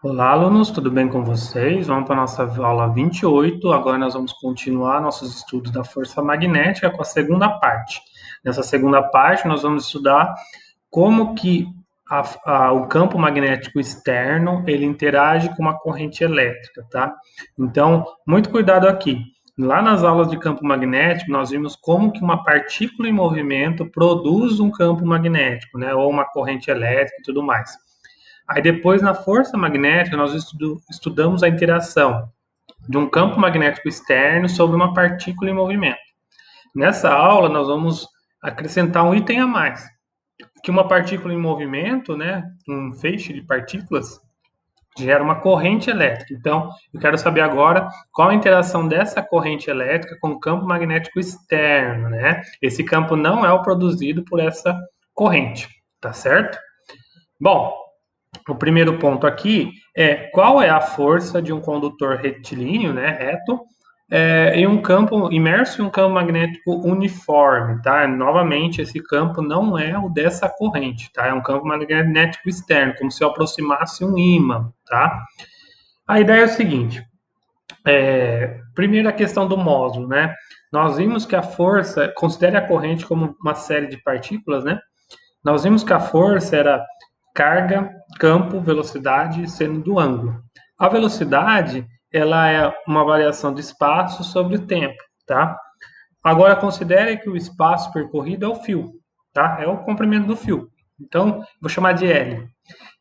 Olá, alunos, tudo bem com vocês? Vamos para a nossa aula 28. Agora nós vamos continuar nossos estudos da força magnética com a segunda parte. Nessa segunda parte, nós vamos estudar como que o campo magnético externo ele interage com uma corrente elétrica, tá? Então, muito cuidado aqui. Lá nas aulas de campo magnético, nós vimos como que uma partícula em movimento produz um campo magnético, né? Ou uma corrente elétrica e tudo mais. Aí depois, na força magnética, nós estudamos a interação de um campo magnético externo sobre uma partícula em movimento. Nessa aula, nós vamos acrescentar um item a mais, que uma partícula em movimento, né, um feixe de partículas, gera uma corrente elétrica. Então, eu quero saber agora qual a interação dessa corrente elétrica com o campo magnético externo, né? Esse campo não é o produzido por essa corrente, tá certo? Bom, o primeiro ponto aqui é qual é a força de um condutor retilíneo, né, reto, em um campo imerso em um campo magnético uniforme, tá? Novamente, esse campo não é o dessa corrente, tá? É um campo magnético externo, como se eu aproximasse um ímã, tá? A ideia é o seguinte: primeiro a questão do módulo, né? Nós vimos que a força, considere a corrente como uma série de partículas, né? Nós vimos que a força era carga, campo, velocidade, seno do ângulo. A velocidade, ela é uma variação de espaço sobre o tempo, tá? Agora, considere que o espaço percorrido é o fio, tá? É o comprimento do fio. Então, vou chamar de L.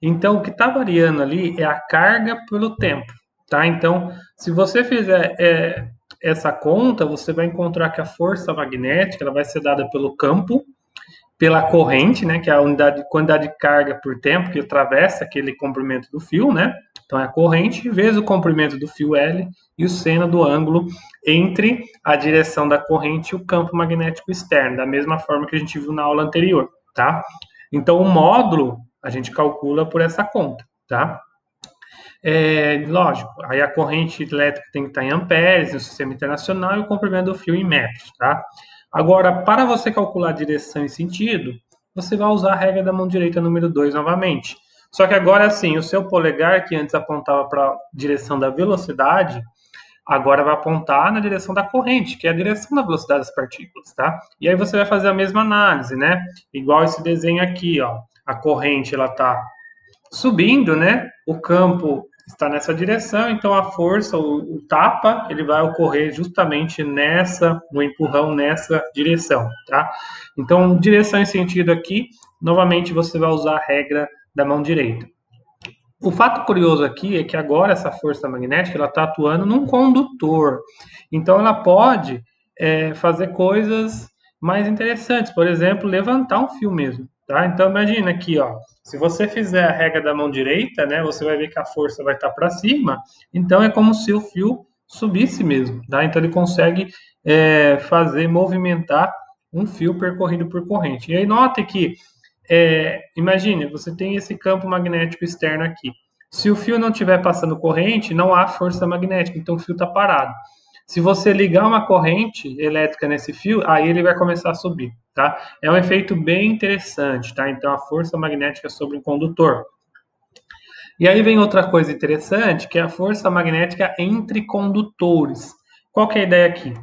Então, o que está variando ali é a carga pelo tempo, tá? Então, se você fizer essa conta, você vai encontrar que a força magnética ela vai ser dada pelo campo, pela corrente, né, que é a quantidade de carga por tempo que atravessa aquele comprimento do fio, né? Então é a corrente vezes o comprimento do fio L e o seno do ângulo entre a direção da corrente e o campo magnético externo, da mesma forma que a gente viu na aula anterior, tá? Então o módulo a gente calcula por essa conta, tá? Lógico, aí a corrente elétrica tem que estar em amperes no sistema internacional e o comprimento do fio em metros, tá? Agora, para você calcular a direção e sentido, você vai usar a regra da mão direita número 2 novamente. Só que agora, assim, o seu polegar, que antes apontava para a direção da velocidade, agora vai apontar na direção da corrente, que é a direção da velocidade das partículas, tá? E aí você vai fazer a mesma análise, né? Igual esse desenho aqui, ó. A corrente, ela tá subindo, né? O campo está nessa direção, então a força, o tapa, ele vai ocorrer justamente no empurrão nessa direção, tá? Então, direção e sentido aqui, novamente você vai usar a regra da mão direita. O fato curioso aqui é que agora essa força magnética ela está atuando num condutor, então ela pode fazer coisas mais interessantes, por exemplo, levantar um fio mesmo, tá? Então imagina aqui, ó, se você fizer a regra da mão direita, né, você vai ver que a força vai estar para cima, então é como se o fio subisse mesmo, tá? Então ele consegue fazer movimentar um fio percorrido por corrente. E aí note que imagine, você tem esse campo magnético externo aqui. Se o fio não estiver passando corrente, não há força magnética, então o fio está parado. Se você ligar uma corrente elétrica nesse fio, aí ele vai começar a subir, tá? É um efeito bem interessante, tá? Então a força magnética sobre um condutor. E aí vem outra coisa interessante, que é a força magnética entre condutores. Qual que é a ideia aqui?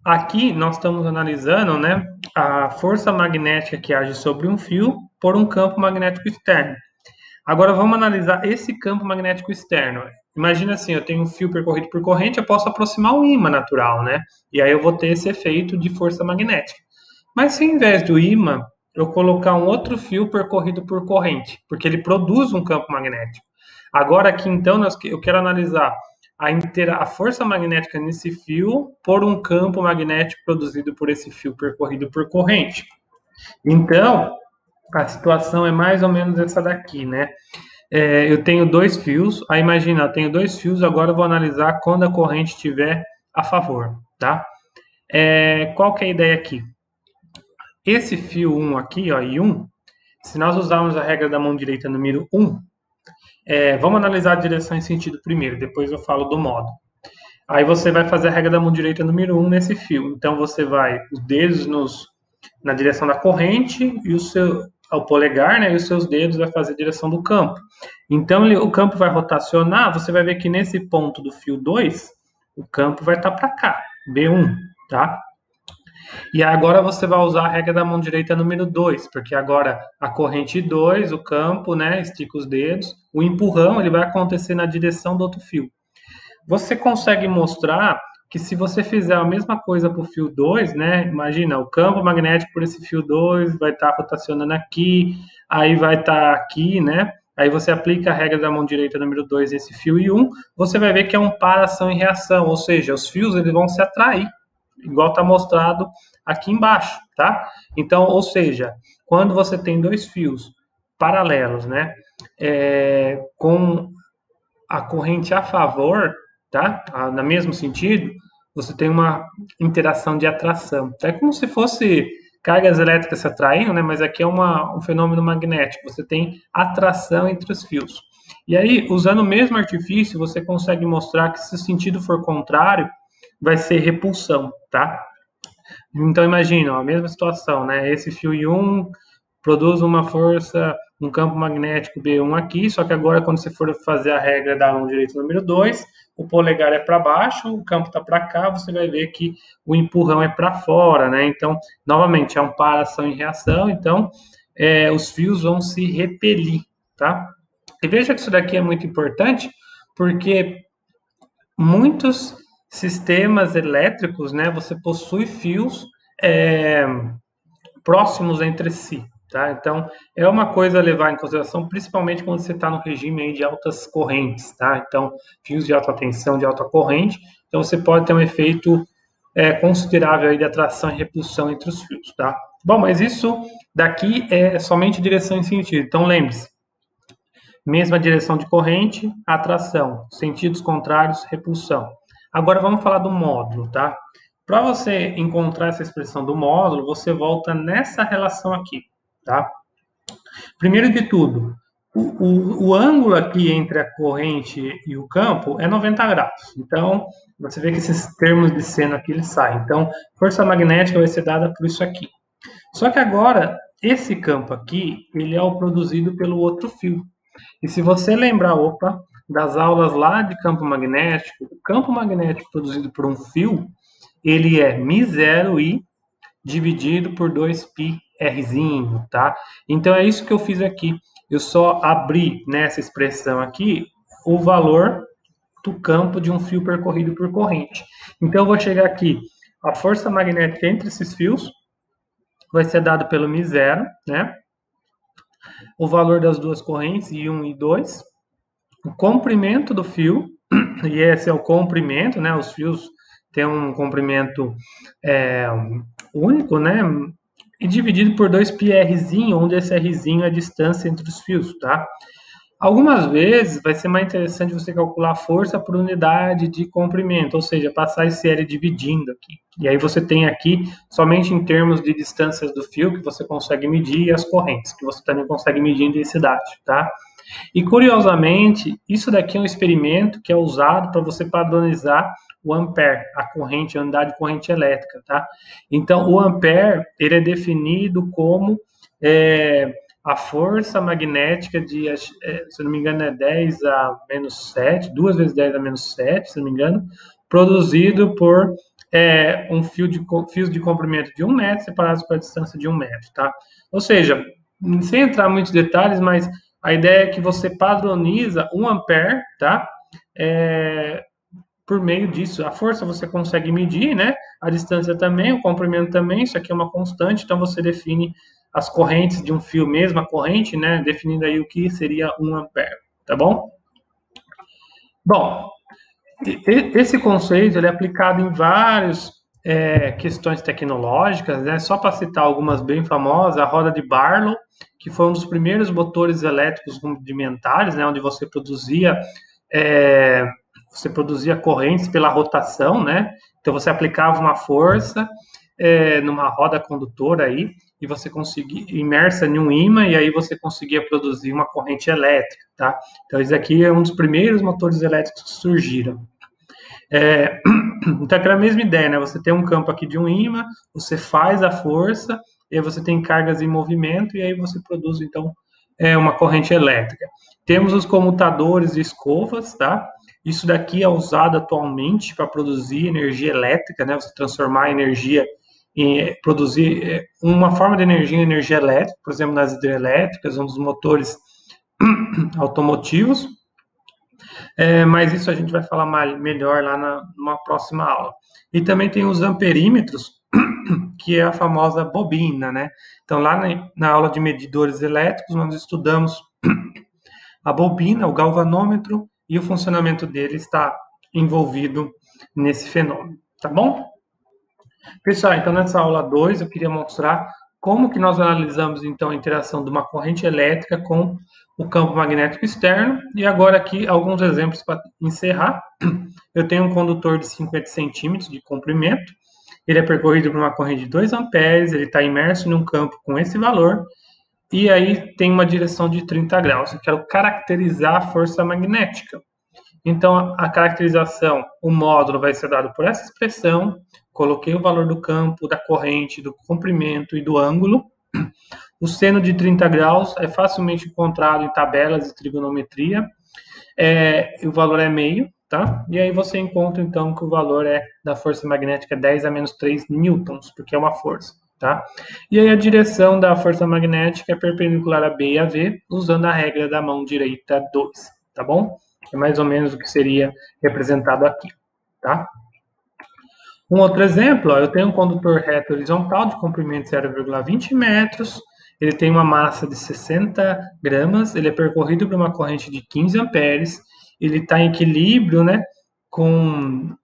Aqui nós estamos analisando, né, a força magnética que age sobre um fio por um campo magnético externo. Agora vamos analisar esse campo magnético externo. Imagina assim, eu tenho um fio percorrido por corrente, eu posso aproximar um ímã natural, né? E aí eu vou ter esse efeito de força magnética. Mas se ao invés do ímã eu colocar um outro fio percorrido por corrente, porque ele produz um campo magnético. Agora aqui então eu quero analisar a força magnética nesse fio por um campo magnético produzido por esse fio percorrido por corrente. Então, a situação é mais ou menos essa daqui, né? Eu tenho dois fios, aí imagina, eu tenho dois fios, agora eu vou analisar quando a corrente estiver a favor, tá? Qual que é a ideia aqui? Esse fio 1 aqui, ó, I1, se nós usarmos a regra da mão direita número 1, vamos analisar a direção e sentido primeiro, depois eu falo do modo. Aí você vai fazer a regra da mão direita número 1 nesse fio. Então você vai os dedos na direção da corrente e o polegar, né, e os seus dedos vai fazer a direção do campo. Então, o campo vai rotacionar, você vai ver que nesse ponto do fio 2, o campo vai estar para cá, B1, tá? E agora você vai usar a regra da mão direita número 2, porque agora a corrente 2, o campo, né, estica os dedos, o empurrão ele vai acontecer na direção do outro fio. Você consegue mostrar que se você fizer a mesma coisa para o fio 2, né, imagina, o campo magnético por esse fio 2 vai estar rotacionando aqui, aí vai estar aqui, né, aí você aplica a regra da mão direita número 2 nesse fio e 1, você vai ver que é um par ação e reação, ou seja, os fios eles vão se atrair, igual está mostrado aqui embaixo, tá? Então, ou seja, quando você tem dois fios paralelos, né, com a corrente a favor, tá? No mesmo sentido, você tem uma interação de atração. É como se fosse cargas elétricas se atraindo, né? Mas aqui é um fenômeno magnético. Você tem atração entre os fios. E aí, usando o mesmo artifício, você consegue mostrar que se o sentido for contrário, vai ser repulsão, tá? Então, imagina, ó, a mesma situação, né? Esse fio I1 produz uma força, um campo magnético B1 aqui, só que agora quando você for fazer a regra da mão direita número 2, o polegar é para baixo, o campo está para cá, você vai ver que o empurrão é para fora, né? Então, novamente, é um par ação e reação, então os fios vão se repelir, tá? E veja que isso daqui é muito importante, porque muitos sistemas elétricos, né, você possui fios próximos entre si, tá? Então, é uma coisa a levar em consideração, principalmente quando você está no regime aí de altas correntes, tá? Então, fios de alta tensão, de alta corrente, então você pode ter um efeito considerável aí de atração e repulsão entre os fios, tá? Bom, mas isso daqui é somente direção e sentido, então lembre-se, mesma direção de corrente, atração, sentidos contrários, repulsão. Agora vamos falar do módulo, tá? Para você encontrar essa expressão do módulo, você volta nessa relação aqui, tá? Primeiro de tudo, o ângulo aqui entre a corrente e o campo é 90 graus. Então, você vê que esses termos de seno aqui, eles saem. Então, força magnética vai ser dada por isso aqui. Só que agora, esse campo aqui, ele é o produzido pelo outro fio. E se você lembrar, das aulas lá de campo magnético, o campo magnético produzido por um fio, ele é μ0i dividido por 2πrzinho, tá? Então é isso que eu fiz aqui. Eu só abri nessa expressão aqui o valor do campo de um fio percorrido por corrente. Então eu vou chegar aqui, a força magnética entre esses fios vai ser dado pelo μ0, né? O valor das duas correntes, I1 e I2, o comprimento do fio, e esse é o comprimento, né? Os fios têm um comprimento único, né? E dividido por 2πrzinho, onde esse rzinho é a distância entre os fios, tá? Algumas vezes vai ser mais interessante você calcular a força por unidade de comprimento, ou seja, passar esse L dividindo aqui. E aí você tem aqui somente em termos de distâncias do fio que você consegue medir e as correntes, que você também consegue medir em densidade, tá? E curiosamente, isso daqui é um experimento que é usado para você padronizar o ampere, a corrente, a unidade de corrente elétrica, tá? Então, o ampere, ele é definido como a força magnética de, se não me engano, é 10 a menos 7, 2 vezes 10 a menos 7, se não me engano, produzido por fios de comprimento de 1 metro separados por a distância de 1 metro, tá? Ou seja, sem entrar em muitos detalhes, mas a ideia é que você padroniza 1 ampere, tá? Por meio disso, a força você consegue medir, né? A distância também, o comprimento também, isso aqui é uma constante, então você define as correntes de um fio, mesma corrente, né? Definindo aí o que seria 1 ampere, tá bom? Bom, esse conceito ele é aplicado em várias questões tecnológicas, né? Só para citar algumas bem famosas, a roda de Barlow, que foi um dos primeiros motores elétricos rudimentares, né? Onde você produzia correntes pela rotação, né? Então você aplicava uma força numa roda condutora aí e você conseguia imersa em um ímã e aí você conseguia produzir uma corrente elétrica, tá? Então isso aqui é um dos primeiros motores elétricos que surgiram. Então aquela mesma ideia, né? Você tem um campo aqui de um ímã, você faz a força, e aí você tem cargas em movimento, e aí você produz, então, uma corrente elétrica. Temos os comutadores e escovas, tá? Isso daqui é usado atualmente para produzir energia elétrica, né? Você transformar a energia em produzir uma forma de energia em energia elétrica, por exemplo, nas hidrelétricas, um dos motores automotivos. Mas isso a gente vai falar melhor lá numa próxima aula. E também tem os amperímetros, que é a famosa bobina, né? Então, lá na aula de medidores elétricos, nós estudamos a bobina, o galvanômetro, e o funcionamento dele está envolvido nesse fenômeno, tá bom? Pessoal, então nessa aula 2 eu queria mostrar como que nós analisamos então a interação de uma corrente elétrica com o campo magnético externo, e agora aqui alguns exemplos para encerrar. Eu tenho um condutor de 50 centímetros de comprimento, ele é percorrido por uma corrente de 2 amperes, ele está imerso num campo com esse valor, e aí tem uma direção de 30 graus. Eu quero caracterizar a força magnética. Então, a caracterização, o módulo vai ser dado por essa expressão, coloquei o valor do campo, da corrente, do comprimento e do ângulo. O seno de 30 graus é facilmente encontrado em tabelas de trigonometria, o valor é meio, tá? E aí você encontra, então, que o valor da força magnética 10 a menos 3 newtons, porque é uma força, tá? E aí a direção da força magnética é perpendicular a B e a V, usando a regra da mão direita 2, tá bom? É mais ou menos o que seria representado aqui, tá? Um outro exemplo, eu tenho um condutor reto horizontal de comprimento 0,20 metros, ele tem uma massa de 60 gramas, ele é percorrido por uma corrente de 15 amperes, ele está em equilíbrio, né, com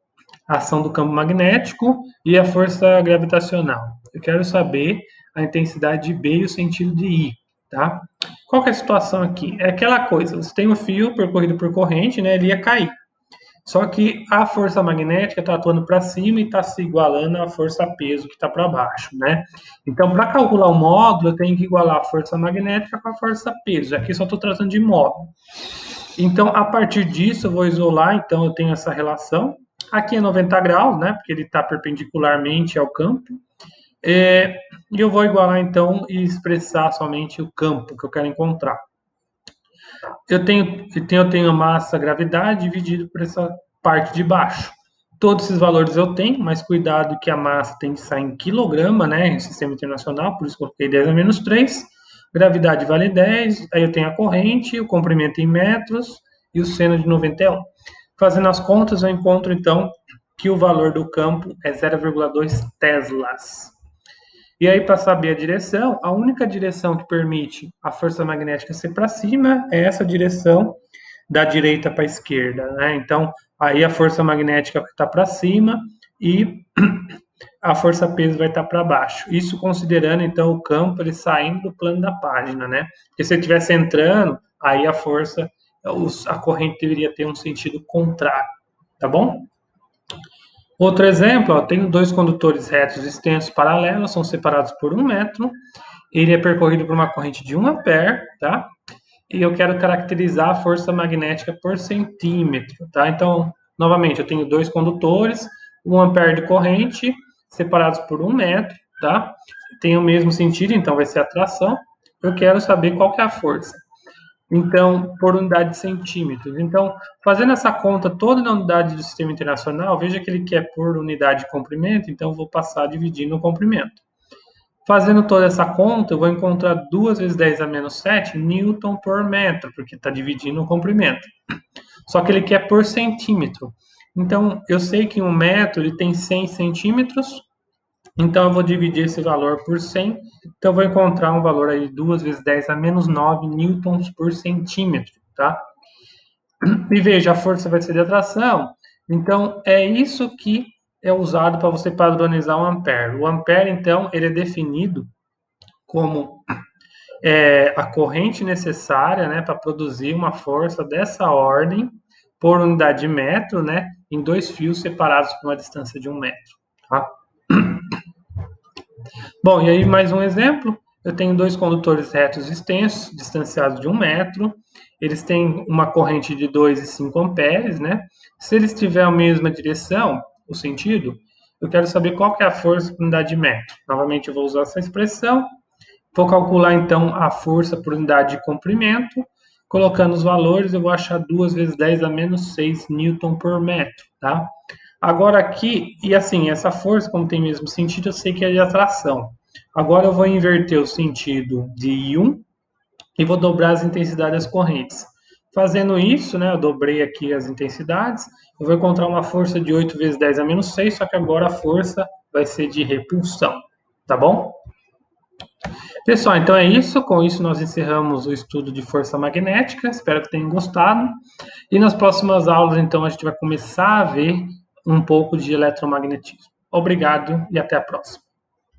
a ação do campo magnético e a força gravitacional. Eu quero saber a intensidade de B e o sentido de I, tá? Qual que é a situação aqui? É aquela coisa, você tem um fio percorrido por corrente, né, ele ia cair. Só que a força magnética está atuando para cima e está se igualando à força-peso que está para baixo, né? Então, para calcular o módulo, eu tenho que igualar a força magnética com a força-peso. Aqui só estou tratando de módulo. Então, a partir disso, eu vou isolar. Então, eu tenho essa relação. Aqui é 90 graus, né? Porque ele está perpendicularmente ao campo. E eu vou igualar, então, e expressar somente o campo que eu quero encontrar. Eu tenho massa, gravidade dividido por essa parte de baixo. Todos esses valores eu tenho, mas cuidado que a massa tem que sair em quilograma, né, em sistema internacional, por isso coloquei 10 a menos 3. Gravidade vale 10, aí eu tenho a corrente, o comprimento em metros e o seno de 91. Fazendo as contas, eu encontro, então, que o valor do campo é 0,2 teslas. E aí, para saber a direção, a única direção que permite a força magnética ser para cima é essa direção da direita para a esquerda, né? Então, aí a força magnética está para cima e a força-peso vai estar para baixo. Isso considerando, então, o campo ele saindo do plano da página, né? Porque se ele estivesse entrando, aí a força, a corrente deveria ter um sentido contrário, tá bom? Outro exemplo, tenho dois condutores retos extensos paralelos, são separados por 1 metro. Ele é percorrido por uma corrente de 1 ampere, tá? E eu quero caracterizar a força magnética por centímetro, tá? Então, novamente, eu tenho dois condutores, 1 ampere de corrente, separados por 1 metro, tá? Tem o mesmo sentido, então vai ser a tração. Eu quero saber qual que é a força. Então, por unidade de centímetros. Então, fazendo essa conta toda na unidade do sistema internacional, veja que ele quer por unidade de comprimento, então eu vou passar dividindo o comprimento. Fazendo toda essa conta, eu vou encontrar 2 vezes 10 a menos 7 newton por metro, porque está dividindo o comprimento. Só que ele quer por centímetro. Então, eu sei que 1 metro ele tem 100 centímetros, então eu vou dividir esse valor por 100, então eu vou encontrar um valor aí de 2 vezes 10 a menos 9 newtons por centímetro, tá? E veja, a força vai ser de atração, então é isso que é usado para você padronizar um ampere. O ampere, então, ele é definido como a corrente necessária, né, para produzir uma força dessa ordem por unidade de metro, né, em dois fios separados por uma distância de 1 metro, tá? Bom, e aí mais um exemplo. Eu tenho dois condutores retos extensos, distanciados de 1 metro. Eles têm uma corrente de 2 e 5 amperes, né? Se eles tiverem a mesma direção, o sentido, eu quero saber qual que é a força por unidade de metro. Novamente, eu vou usar essa expressão. Vou calcular, então, a força por unidade de comprimento. Colocando os valores, eu vou achar 2 vezes 10 a menos 6 newton por metro, tá? Agora aqui, e assim, essa força, como tem o mesmo sentido, eu sei que é de atração. Agora eu vou inverter o sentido de I1 e vou dobrar as intensidades das correntes. Fazendo isso, né, eu dobrei aqui as intensidades, eu vou encontrar uma força de 8 vezes 10 a menos 6, só que agora a força vai ser de repulsão, tá bom? Pessoal, então é isso. Com isso, nós encerramos o estudo de força magnética. Espero que tenham gostado. E nas próximas aulas, então, a gente vai começar a ver um pouco de eletromagnetismo. Obrigado e até a próxima.